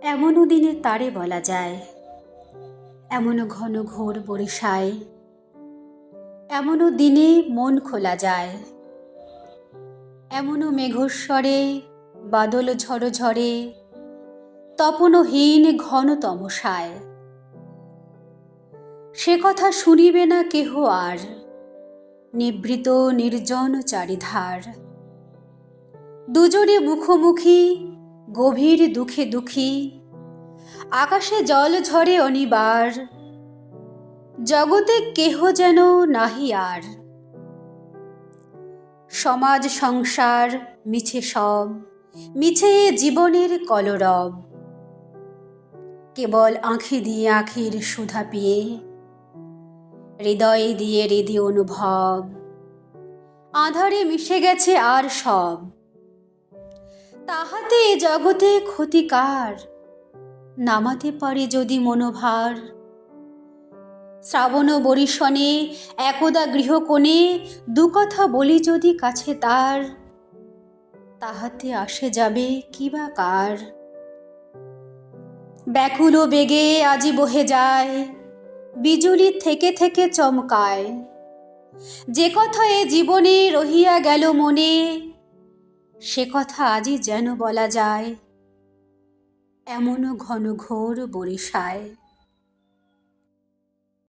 এমনও দিনে তারে বলা যায়, এমনও ঘন ঘোর বরিশায়, এমনও দিনে মন খোলা যায়, এমনও মেঘস্বরে বাদল ঝড় ঝরে, তপনহীন ঘন তমসায়। সে কথা শুনিবে না কেহ আর, নিভৃত নির্জন চারিধার। দুজনে মুখোমুখি গভীর দুঃখে দুঃখী, আকাশে জল ঝরে অনিবার, জগতে কেহ যেন নাহি আর। সমাজ সংসার মিছে সব, মিছে এ জীবনের কলরব। কেবল আঁখি দিয়ে আঁখির সুধা পিয়ে, হৃদয়ে দিয়ে হৃদি অনুভব। আঁধারে মিশে গেছে আর সব, তাহাতে এ জগতে ক্ষতি কার? নামাতে পারে যদি মনোভার। শ্রাবণ বরিশনে একদা গৃহকোণে দু কথা বলি যদি কাছে তার, তাহাতে আসে যাবে কি বা কার? ব্যাকুল বেগে আজি বহে যায়, বিজুলি থেকে থেকে চমকায়। যে কথা এ জীবনে রহিয়া গেল মনে, সে কথা আজি যেন বলা যায়, এমনও ঘন ঘোর বরিশায়।